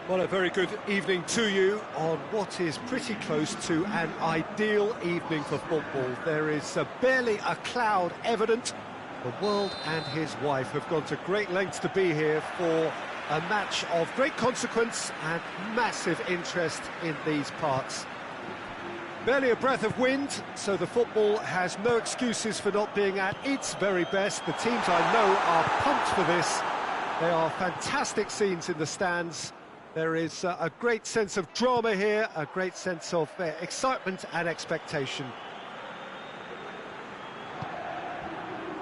Well, a very good evening to you on what is pretty close to an ideal evening for football. There is barely a cloud evident. The world and his wife have gone to great lengths to be here for a match of great consequence and massive interest in these parts. Barely a breath of wind, so the football has no excuses for not being at its very best. The teams I know are pumped for this. There are fantastic scenes in the stands. There is a great sense of drama here, a great sense of excitement and expectation.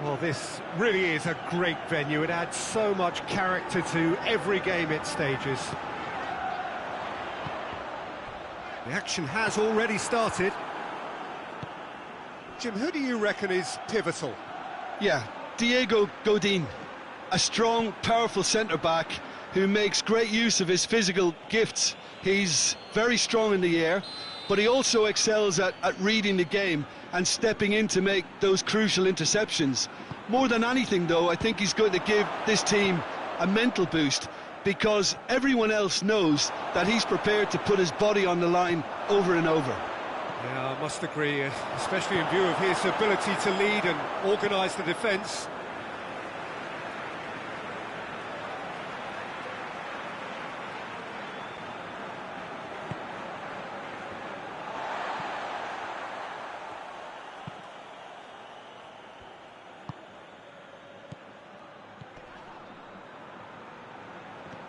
Well, this really is a great venue. It adds so much character to every game it stages. The action has already started. Jim, who do you reckon is pivotal? Yeah, Diego Godin, a strong, powerful centre-back who makes great use of his physical gifts. He's very strong in the air, but he also excels at reading the game and stepping in to make those crucial interceptions. More than anything, though, I think he's going to give this team a mental boost, because everyone else knows that he's prepared to put his body on the line over and over. Yeah, I must agree, especially in view of his ability to lead and organise the defence.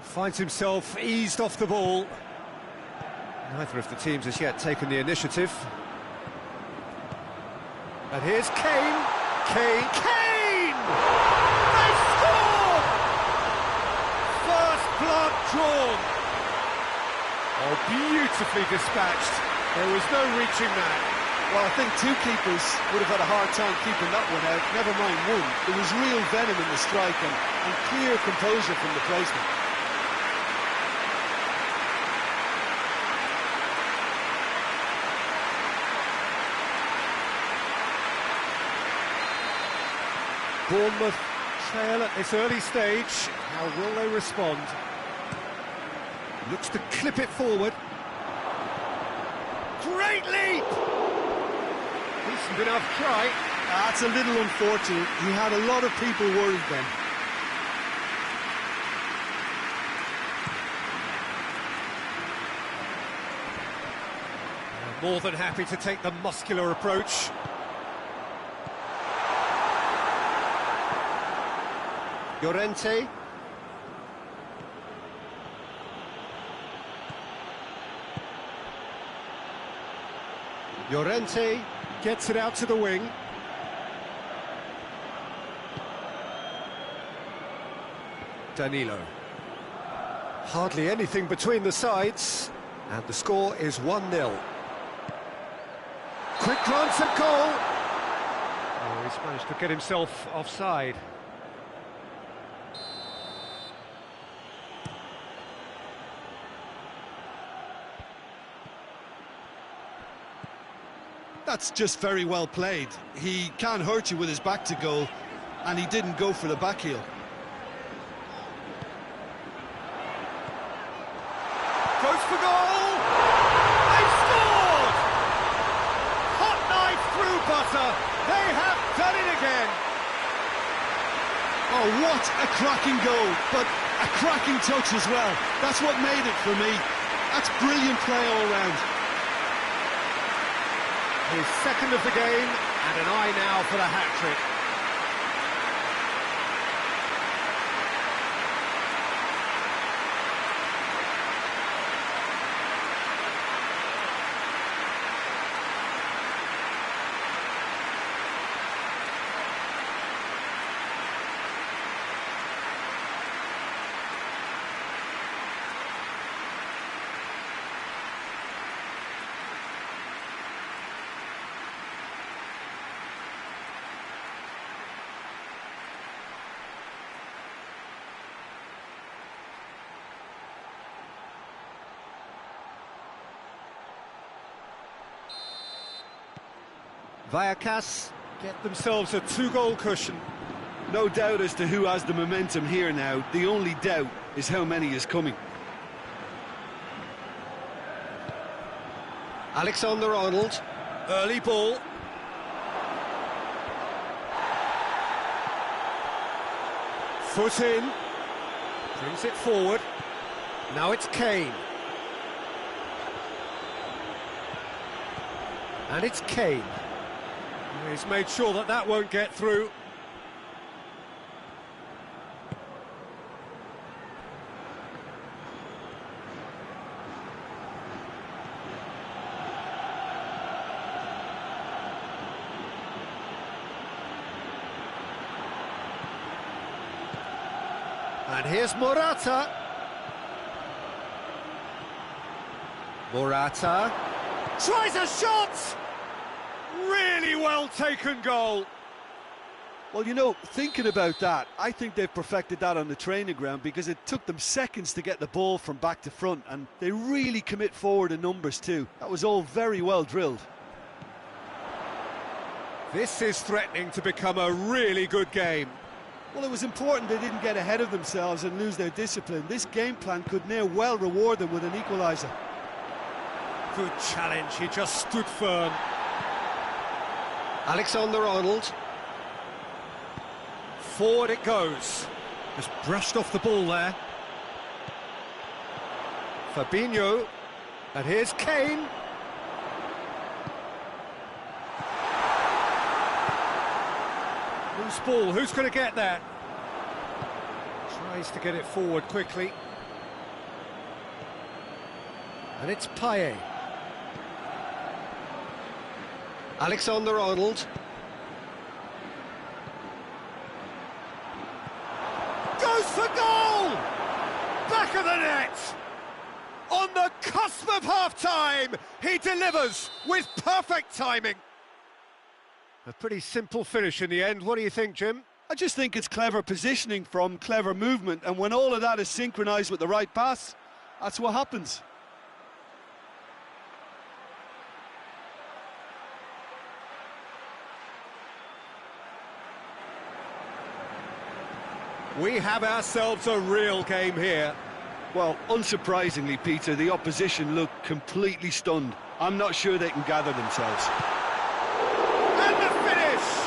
Finds himself eased off the ball. Neither of the teams has yet taken the initiative. And here's Kane. Kane! They scored! First blood drawn. Oh, beautifully dispatched. There was no reaching that. Well, I think two keepers would have had a hard time keeping that one out, never mind one. There was real venom in the strike and clear composure from the placement. Bournemouth trail at this early stage. How will they respond? Looks to clip it forward. Great leap! Decent enough try. That's a little unfortunate. He had a lot of people worried then. More than happy to take the muscular approach. Llorente. Llorente gets it out to the wing. Danilo. Hardly anything between the sides, and the score is 1-0. Quick glance at goal. Oh, he's managed to get himself offside. That's just very well played. He can't hurt you with his back to goal, and he didn't go for the back heel. Goes for goal! They scored! Hot knife through butter. They have done it again. Oh, what a cracking goal, but a cracking touch as well. That's what made it for me. That's brilliant play all round. His second of the game, and an eye now for the hat-trick. Vallecas get themselves a two-goal cushion. No doubt as to who has the momentum here now. The only doubt is how many is coming. Alexander-Arnold, early ball. Foot in, brings it forward. Now it's Kane. And it's Kane. He's made sure that that won't get through. And here's Morata. Morata tries a shot! Really well taken goal. Well, you know, thinking about that, I think they've perfected that on the training ground because it took them seconds to get the ball from back to front, and they really commit forward in numbers too. That was all very well drilled. This is threatening to become a really good game. Well, it was important they didn't get ahead of themselves and lose their discipline. This game plan could now well reward them with an equaliser. Good challenge, he just stood firm. Alexander-Arnold. Forward it goes. Just brushed off the ball there. Fabinho. And here's Kane. Loose ball, who's going to get that? Tries to get it forward quickly. And it's Payet. Alexander-Arnold. Goes for goal! Back of the net! On the cusp of half-time, he delivers with perfect timing. A pretty simple finish in the end. What do you think, Jim? I just think it's clever positioning from clever movement, and when all of that is synchronised with the right pass, that's what happens. We have ourselves a real game here. Well, unsurprisingly, Peter, the opposition look completely stunned. I'm not sure they can gather themselves. And the finish!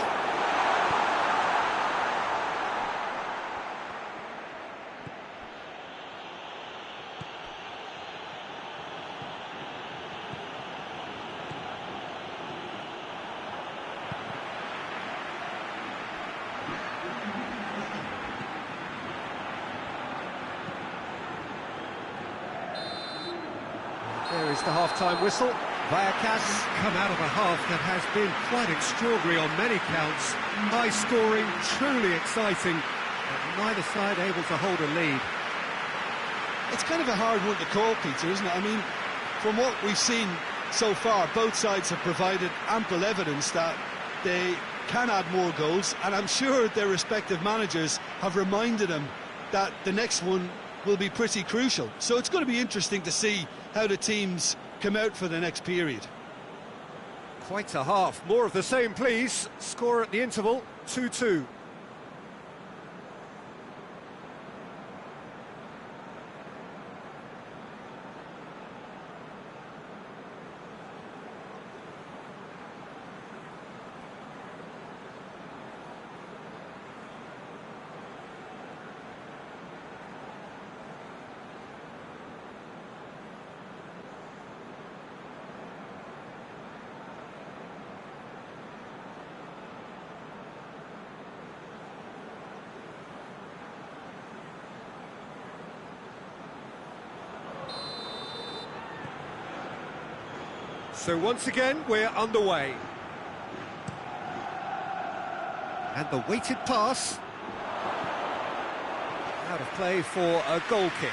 There is the half-time whistle. Vallecas come out of a half that has been quite extraordinary on many counts. High-scoring, truly exciting, but neither side able to hold a lead. It's kind of a hard one to call, Peter, isn't it? I mean, from what we've seen so far, both sides have provided ample evidence that they can add more goals, and I'm sure their respective managers have reminded them that the next one will be pretty crucial. So it's going to be interesting to see how the teams come out for the next period. Quite a half. More of the same, please. Score at the interval, 2-2. So once again, we're underway. And the weighted pass. Out of play for a goal kick.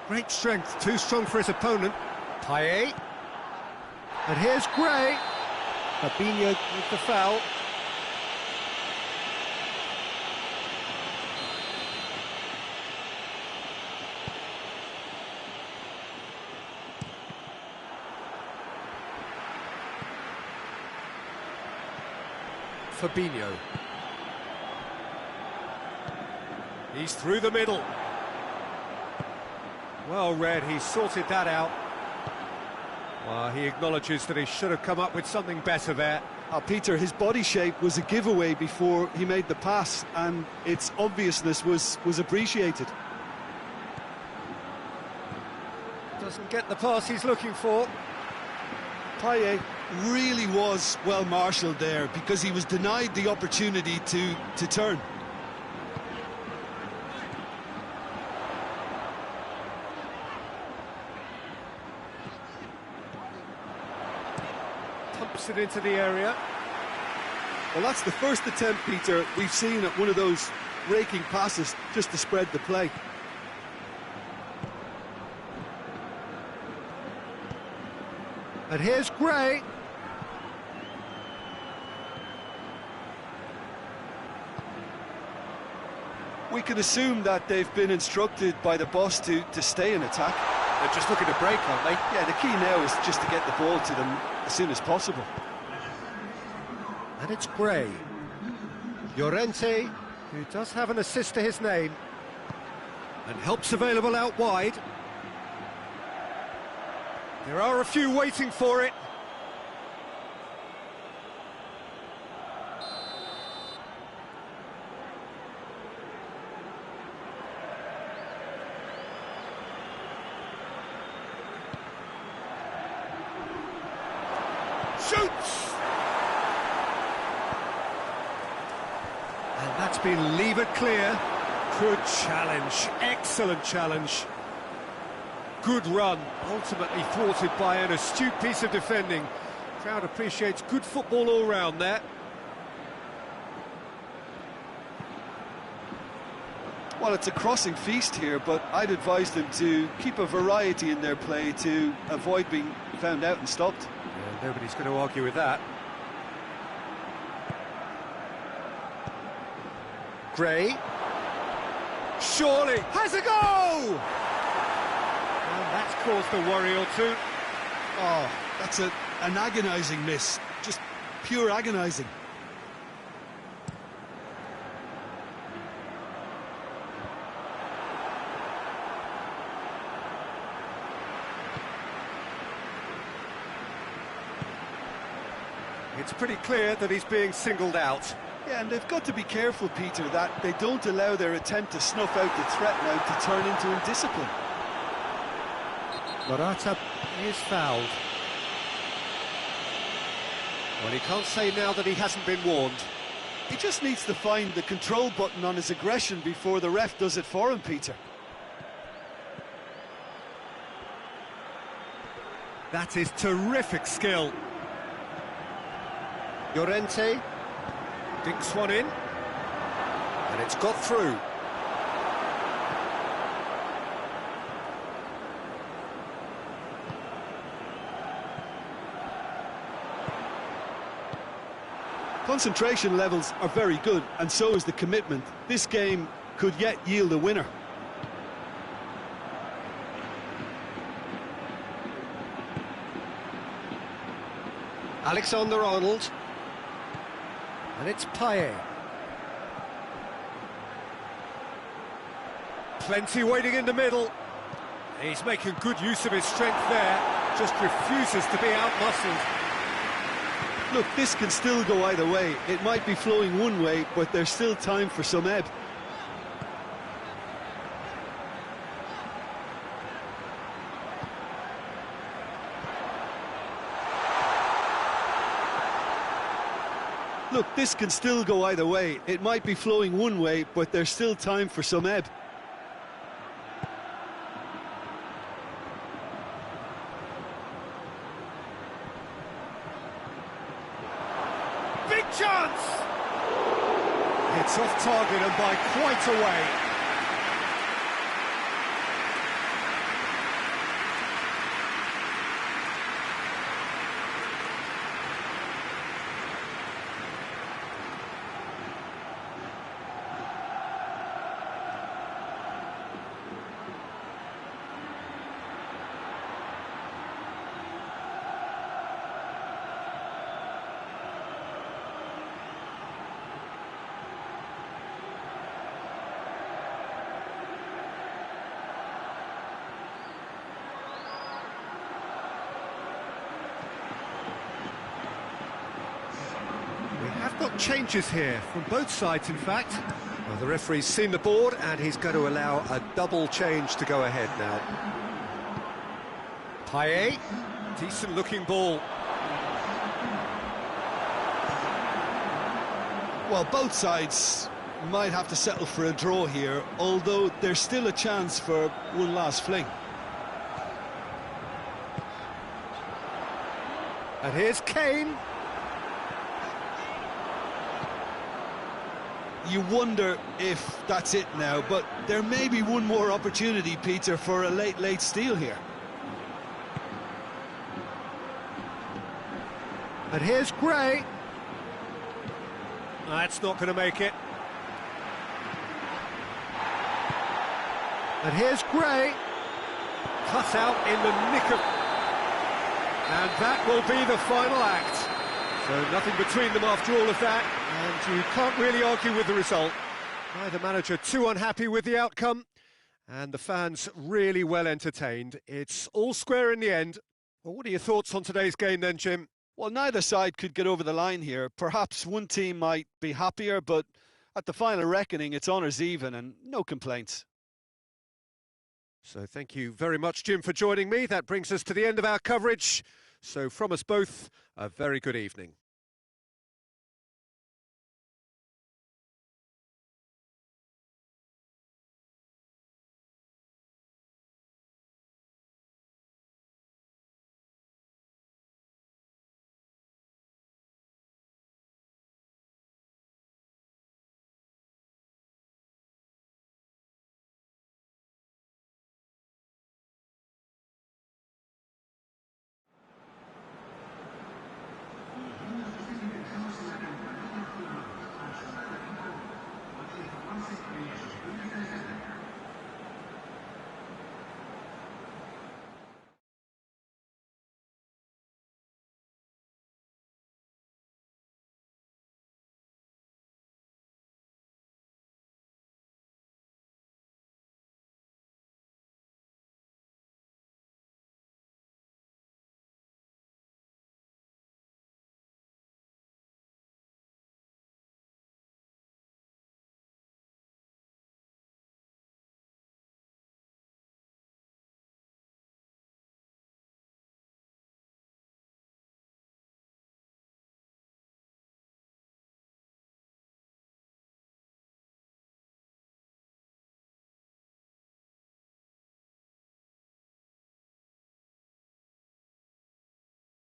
Great strength, too strong for his opponent. Payet. And here's Gray. Fabinho with the foul. Fabinho. He's through the middle. Well read, he sorted that out. Well, he acknowledges that he should have come up with something better there. Peter, his body shape was a giveaway before he made the pass, and its obviousness was appreciated. Doesn't get the pass he's looking for. Payet really was well marshalled there because he was denied the opportunity to turn. Pumps it into the area. Well, that's the first attempt, Peter, we've seen at one of those raking passes just to spread the play. And here's Gray. We can assume that they've been instructed by the boss to stay in attack. They're just looking to break, aren't they? Yeah, the key now is just to get the ball to them as soon as possible. And it's Gray. Llorente, who does have an assist to his name. And help's available out wide. There are a few waiting for it. Shoots! And that's been levered clear. Good challenge, excellent challenge. Good run, ultimately thwarted by an astute piece of defending. Crowd appreciates good football all round there. Well, it's a crossing feast here, but I'd advise them to keep a variety in their play to avoid being found out and stopped. Yeah, nobody's going to argue with that. Gray. Surely has a goal! And that's caused a worry or two. Oh, that's an agonising miss. Just pure agonising. It's pretty clear that he's being singled out. Yeah, and they've got to be careful, Peter, that they don't allow their attempt to snuff out the threat now to turn into indiscipline. Morata is fouled. Well, he can't say now that he hasn't been warned. He just needs to find the control button on his aggression before the ref does it for him, Peter. That is terrific skill. Llorente dinks one in, and it's got through. Concentration levels are very good, and so is the commitment. This game could yet yield a winner. Alexander-Arnold. And it's Payet. Plenty waiting in the middle. He's making good use of his strength there. Just refuses to be outmuscled. Look, this can still go either way. It might be flowing one way, but there's still time for some ebb. Look, this can still go either way. It might be flowing one way, but there's still time for some ebb. Big chance! It's off target and by quite a way. Got changes here from both sides, in fact. Well, the referee's seen the board and he's going to allow a double change to go ahead now. Payet, decent looking ball. Well, both sides might have to settle for a draw here, although there's still a chance for one last fling. And here's Kane. You wonder if that's it now, but there may be one more opportunity, Peter, for a late steal here. And here's Gray. That's not going to make it. And here's Gray. Cut out in the nick of... And that will be the final act. So nothing between them after all of that, and you can't really argue with the result. Neither manager too unhappy with the outcome, and the fans really well entertained. It's all square in the end. Well, what are your thoughts on today's game then, Jim? Well, neither side could get over the line here. Perhaps one team might be happier, but at the final reckoning, it's honours even and no complaints. So thank you very much, Jim, for joining me. That brings us to the end of our coverage. So from us both, a very good evening.